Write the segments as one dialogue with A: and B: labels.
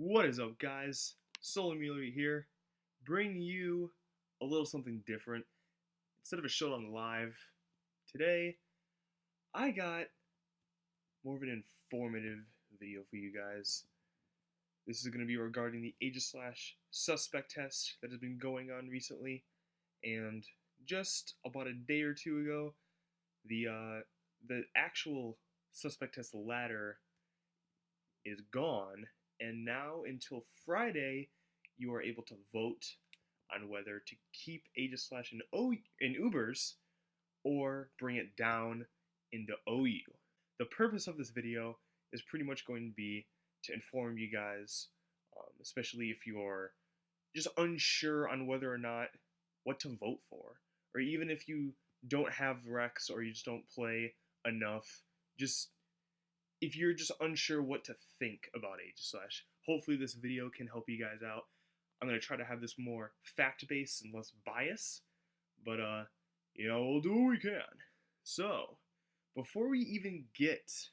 A: What is up, guys? Soul Amelia here, bringing you a little something different. Instead of a showdown live, today I got more of an informative video for you guys. This is going to be regarding the Aegislash suspect test that has been going on recently, and just about a day or two ago, the actual suspect test ladder is gone. And now, until Friday, you are able to vote on whether to keep Aegislash in Ubers or bring it down into OU. The purpose of this video is pretty much going to be to inform you guys, especially if you're just unsure on whether or not what to vote for, or even if you don't have Rex or you just don't play enough, if you're just unsure what to think about Aegislash, hopefully this video can help you guys out. I'm going to try to have this more fact-based and less bias, but, we'll do what we can. So, before we even get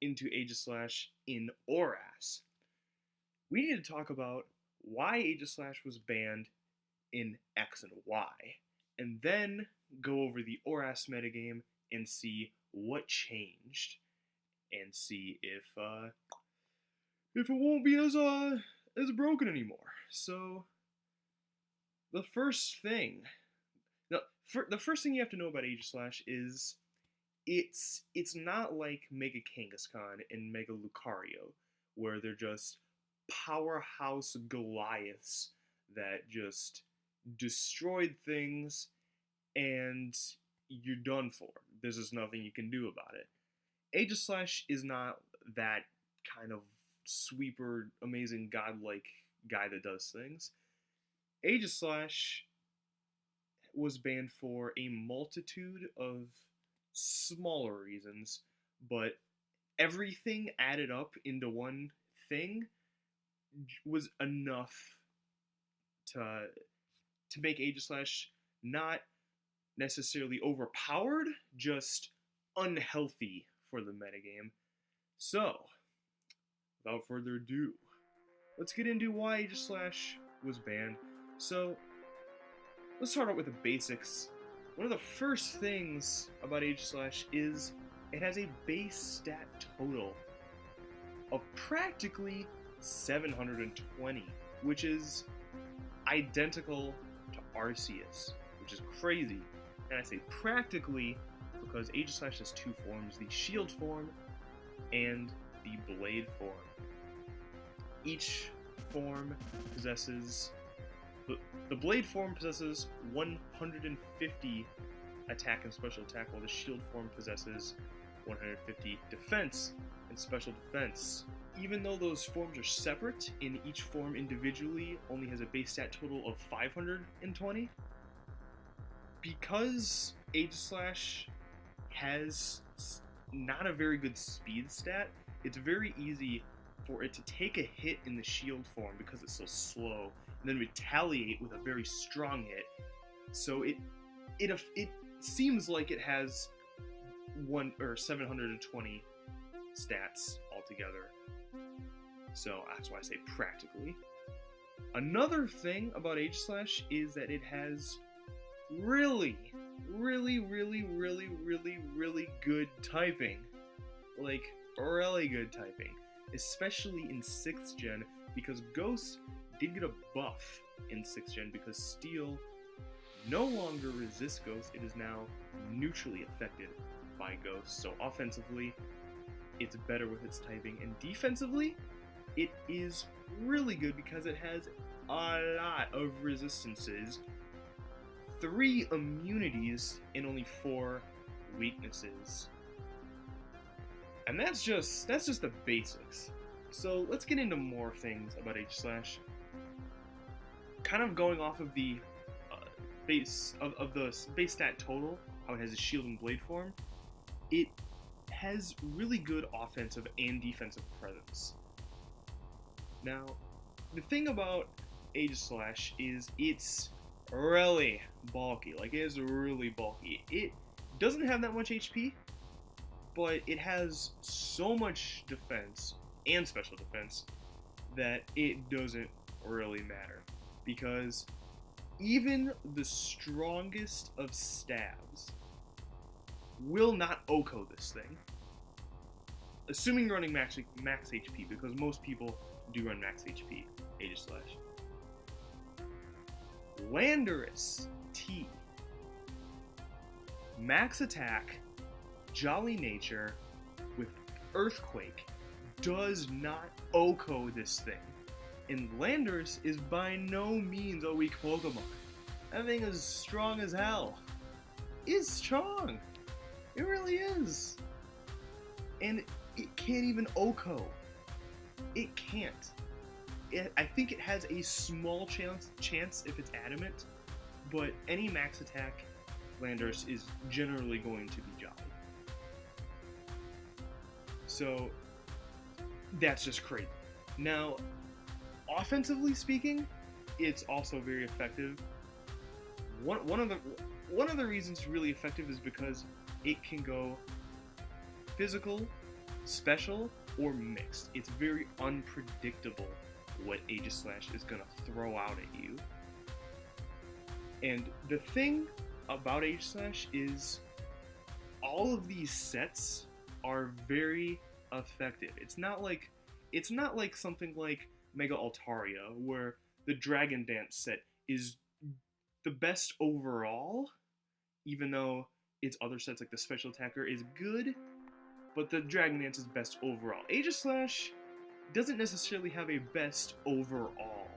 A: into Aegislash in ORAS, we need to talk about why Aegislash was banned in X and Y, and then go over the ORAS metagame and see what changed, and see if it won't be as broken anymore. So the first thing you have to know about Aegislash is it's not like Mega Kangaskhan and Mega Lucario, where they're just powerhouse Goliaths that just destroyed things and you're done for. There's just nothing you can do about it. Aegislash is not that kind of sweeper, amazing, godlike guy that does things. Aegislash was banned for a multitude of smaller reasons, but everything added up into one thing was enough to make Aegislash not necessarily overpowered, just unhealthy for the metagame. So, without further ado, let's get into why Aegislash was banned. So, let's start out with the basics. One of the first things about Aegislash is it has a base stat total of practically 720, which is identical to Arceus, which is crazy. And I say practically because Aegislash has two forms, the Shield form and the Blade form. Each form possesses... The Blade form possesses 150 attack and special attack, while the Shield form possesses 150 defense and special defense. Even though those forms are separate, in each form individually only has a base stat total of 520, because Aegislash has not a very good speed stat, it's very easy for it to take a hit in the Shield form because it's so slow, and then retaliate with a very strong hit. So it seems like it has 720 stats altogether. So that's why I say practically. Another thing about Aegislash is that it has really good typing. Like, really good typing. Especially in 6th gen, because Ghost did get a buff in 6th gen, because Steel no longer resists Ghost, it is now neutrally affected by Ghost. So offensively, it's better with its typing, and defensively, it is really good because it has a lot of resistances, 3 immunities, and only 4 weaknesses. And that's just the basics. So let's get into more things about Aegislash. Kind of going off of the base stat total, how it has a Shield and Blade form, it has really good offensive and defensive presence. Now, the thing about Aegislash is it's really bulky. Like, it is really bulky. It doesn't have that much HP, but it has so much defense and special defense that it doesn't really matter, because even the strongest of stabs will not OHKO this thing, assuming you're running max HP, because most people do run max HP Aegislash. Landorus T. Max attack, jolly nature, with Earthquake does not OHKO this thing. And Landorus is by no means a weak Pokemon. That thing is strong as hell. It's strong. It really is. And it can't even OHKO. It can't. I think it has a small chance if it's adamant, but any max attack Landorus is generally going to be jolly. So that's just crazy. Now, offensively speaking, it's also very effective. One of the reasons it's really effective is because it can go physical, special, or mixed. It's very unpredictable what Aegislash is going to throw out at you. And the thing about Aegislash is all of these sets are very effective. It's not like something like Mega Altaria, where the Dragon Dance set is the best overall, even though its other sets like the Special Attacker is good, but the Dragon Dance is best overall. Aegislash doesn't necessarily have a best overall.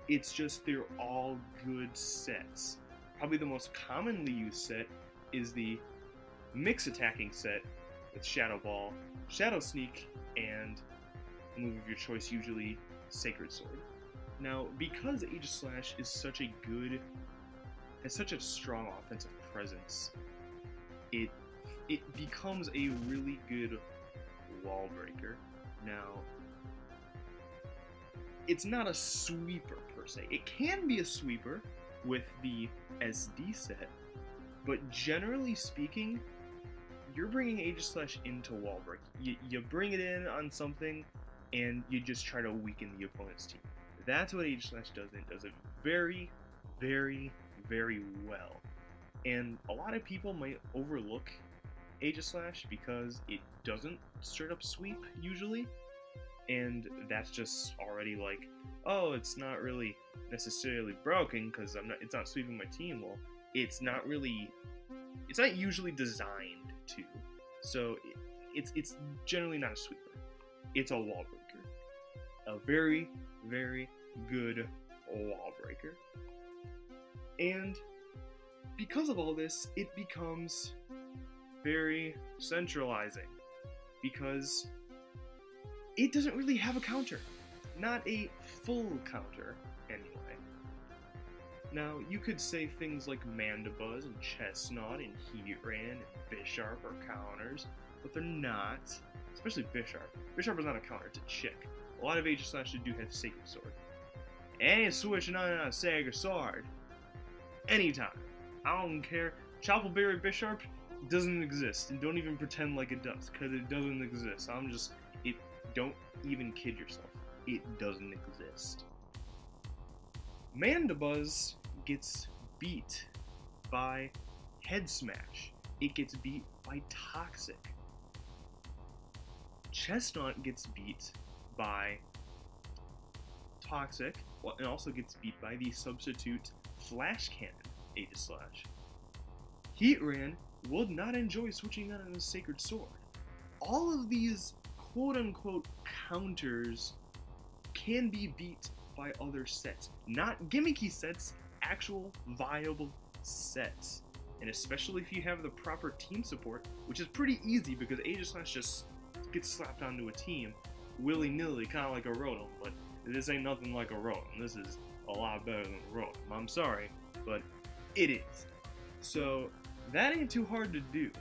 A: It's just they're all good sets. Probably the most commonly used set is the mix attacking set with Shadow Ball, Shadow Sneak, and a move of your choice, usually Sacred Sword. Now, because Aegislash is has such a strong offensive presence, it becomes a really good wall breaker. Now, it's not a sweeper per se. It can be a sweeper with the SD set, but generally speaking, you're bringing Aegislash into wall break. You bring it in on something, and you just try to weaken the opponent's team. That's what Aegislash does, and it does it very, very, very well. And a lot of people might overlook Aegislash because it doesn't straight up sweep usually, and that's just already like, oh, it's not really necessarily broken because it's not sweeping my team. Well, it's not usually designed to. So it's generally not a sweeper. It's a wall breaker. A very, very good wall breaker. And because of all this, it becomes very centralizing, because it doesn't really have a counter. Not a full counter, anyway. Now, you could say things like Mandibuzz and Chestnut and Heatran and Bisharp are counters, but they're not. Especially Bisharp. Bisharp is not a counter, it's a chick. A lot of Aegislash do have Sacred Sword. And it's switching on a Sacred Sword. Anytime. I don't care. Choppleberry Bisharp doesn't exist, and don't even pretend like it does, because it doesn't exist. Don't even kid yourself. It doesn't exist. Mandibuzz gets beat by Head Smash. It gets beat by Toxic. Chestnut gets beat by Toxic, and also gets beat by the substitute Flash Cannon Aegislash. Heatran would not enjoy switching out on a Sacred Sword. All of these quote-unquote counters can be beat by other sets. Not gimmicky sets, actual viable sets. And especially if you have the proper team support, which is pretty easy because Aegislash just gets slapped onto a team willy-nilly, kind of like a Rotom, but this ain't nothing like a Rotom. This is a lot better than a Rotom. I'm sorry, but it is. So that ain't too hard to do.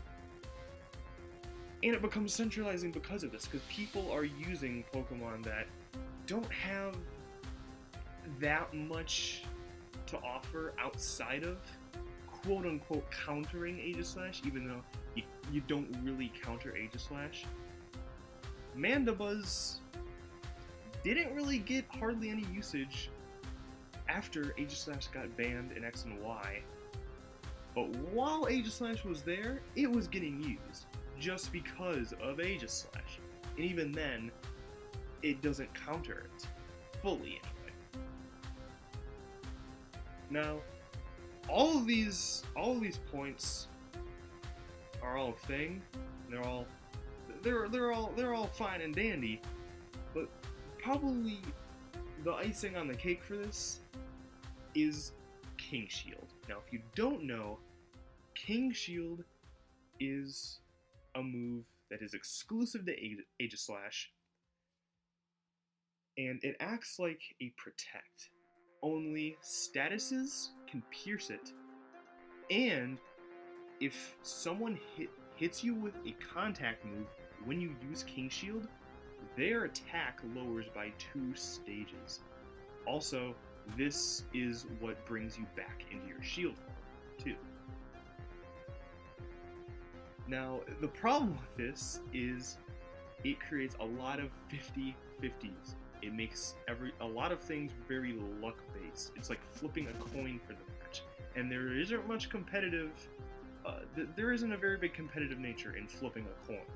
A: And it becomes centralizing because of this, because people are using Pokemon that don't have that much to offer outside of quote-unquote countering Aegislash, even though you don't really counter Aegislash. Mandibuzz didn't really get hardly any usage after Aegislash got banned in X and Y. But while Aegislash was there, it was getting used just because of Aegislash. And even then, it doesn't counter it fully anyway. Now, all of these points are all a thing. They're all fine and dandy, but probably the icing on the cake for this is King Shield. Now, if you don't know, King Shield is a move that is exclusive to Aegislash, and it acts like a protect. Only statuses can pierce it, and if someone hits you with a contact move when you use King Shield, their attack lowers by 2 stages. Also, this is what brings you back into your shield form, too. Now, the problem with this is it creates a lot of 50-50s. It makes a lot of things very luck-based. It's like flipping a coin for the match. And there isn't much competitive... there isn't a very big competitive nature in flipping a coin.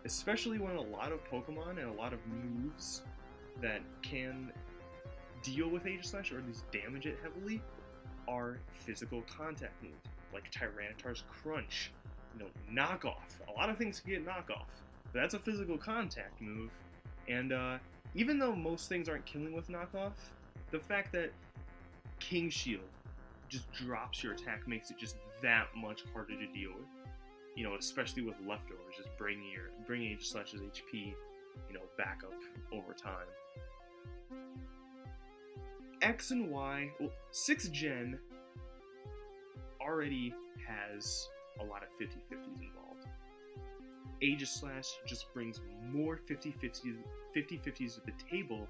A: Especially when a lot of Pokemon and a lot of moves that can deal with Aegislash or at least damage it heavily are physical contact moves, like Tyranitar's Crunch, knockoff. A lot of things can get knockoff, but that's a physical contact move, and even though most things aren't killing with knockoff, the fact that King Shield just drops your attack makes it just that much harder to deal with. Especially with leftovers, just bringing Aegislash's HP, back up over time. X and Y, 6th Gen already has a lot of 50-50s involved. Aegislash just brings more 50-50s to the table,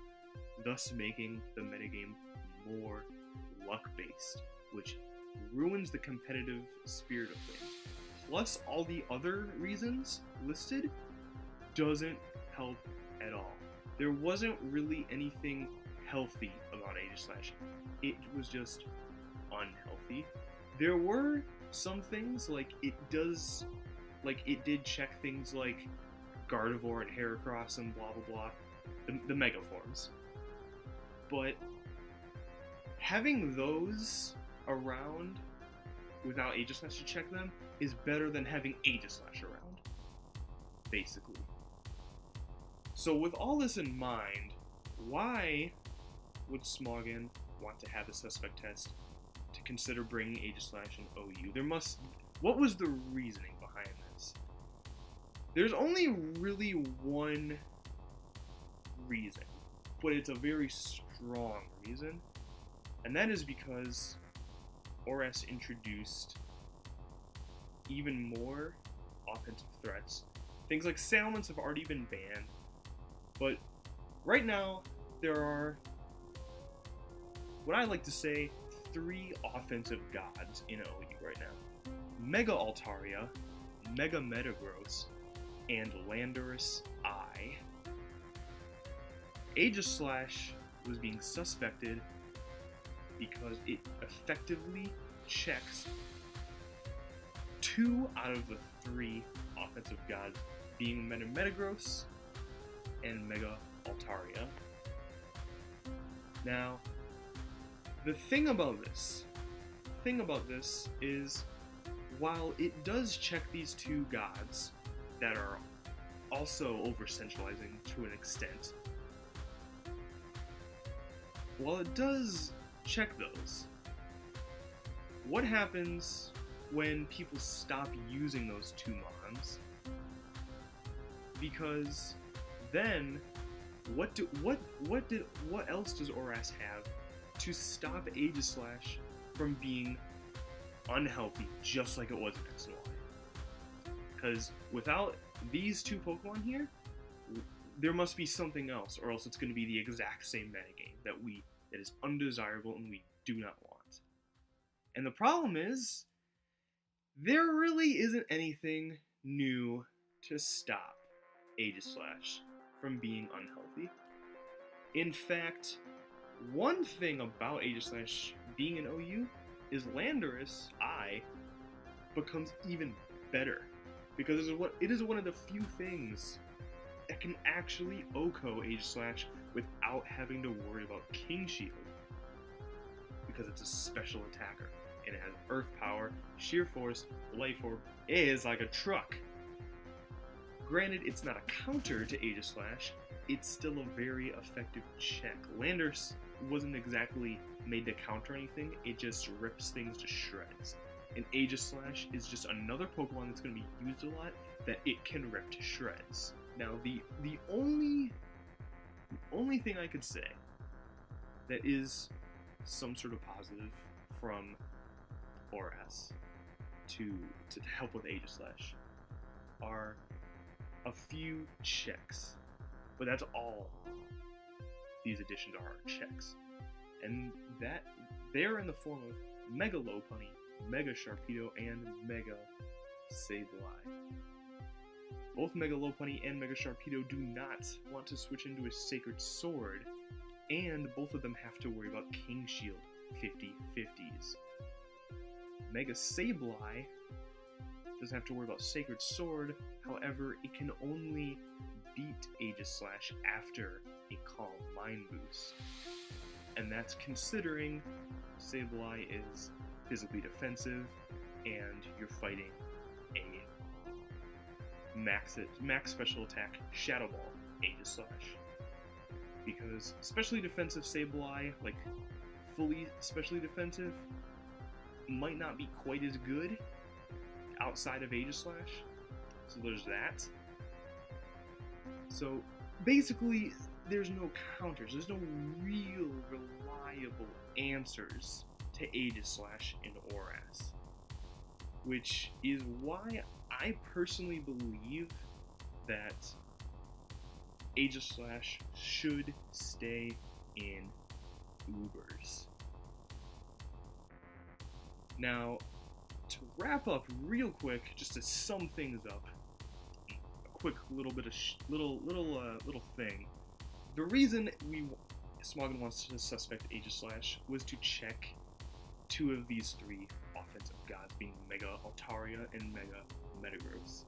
A: thus making the metagame more luck-based, which ruins the competitive spirit of things. Plus all the other reasons listed doesn't help at all. There wasn't really anything healthy about Aegislash. It was just unhealthy. There were some things, like it did check things like Gardevoir and Heracross and blah blah blah, the Mega Forms. But having those around without Aegislash to check them is better than having Aegislash around, basically. So with all this in mind, why would Smogon want to have a suspect test to consider bringing Aegislash and OU? What was the reasoning behind this? There's only really one reason, but it's a very strong reason, and that is because ORAS introduced even more offensive threats. Things like Salamence have already been banned, but right now there are, what I like to say, 3 offensive gods in OU right now. Mega Altaria, Mega Metagross, and Landorus I. Aegislash was being suspected because it effectively checks 2 out of the 3 offensive gods, being Mega Metagross and Mega Altaria. Now, the thing about this is, while it does check these 2 gods that are also over-centralizing to an extent, while it does check those, what happens when people stop using those 2 mons? Because then, what else does ORAS have to stop Aegislash from being unhealthy, just like it was in X and Y? Because without these 2 Pokemon here, there must be something else, or else it's going to be the exact same metagame that is undesirable and we do not want. And the problem is, there really isn't anything new to stop Aegislash from being unhealthy. In fact, one thing about Aegislash being an OU is Landorus, becomes even better. Because it is one of the few things that can actually OHKO Aegislash without having to worry about King Shield. Because it's a special attacker, and it has Earth Power, Sheer Force, Life Orb. It is like a truck. Granted, it's not a counter to Aegislash, it's still a very effective check. Landorus wasn't exactly made to counter anything, it just rips things to shreds. And Aegislash is just another Pokemon that's going to be used a lot that it can rip to shreds. Now, the only thing I could say that is some sort of positive from ORAS to help with Aegislash are a few checks, but that's all these additions are checks, and that they're in the form of Mega Lopunny, Mega Sharpedo, and Mega Sableye. Both Mega Lopunny and Mega Sharpedo do not want to switch into a Sacred Sword, and both of them have to worry about King Shield 50/50s. Mega Sableye doesn't have to worry about Sacred Sword, however, it can only beat Aegislash after a Calm Mind boost. And that's considering Sableye is physically defensive and you're fighting a max special attack Shadow Ball Aegislash. Because especially defensive Sableye, like fully specially defensive, might not be quite as good outside of Aegislash. So there's that. So basically, there's no counters, there's no real reliable answers to Aegislash in ORAS. Which is why I personally believe that Aegislash should stay in Ubers. Now, to wrap up real quick, just to sum things up, a quick little bit of little thing. The reason Smogon wants to suspect Aegislash was to check two of these three offensive gods, being Mega Altaria and Mega Metagross.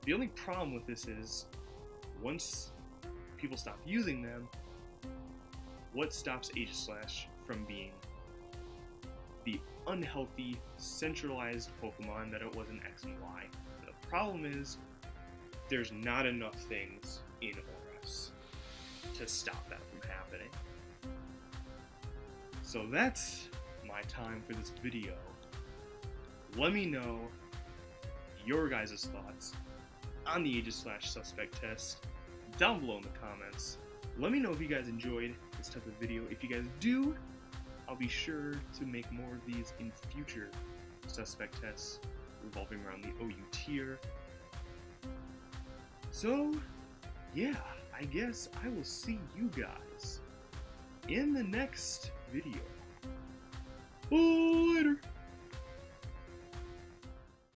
A: The only problem with this is, once people stop using them, what stops Aegislash from being the unhealthy, centralized Pokemon that it was in X and Y? The problem is, there's not enough things in ORAS to stop that from happening. So that's my time for this video. Let me know your guys' thoughts on the Aegislash suspect test down below in the comments. Let me know if you guys enjoyed this type of video. If you guys do, I'll be sure to make more of these in future suspect tests revolving around the OU tier. So, yeah, I guess I will see you guys in the next video. Later!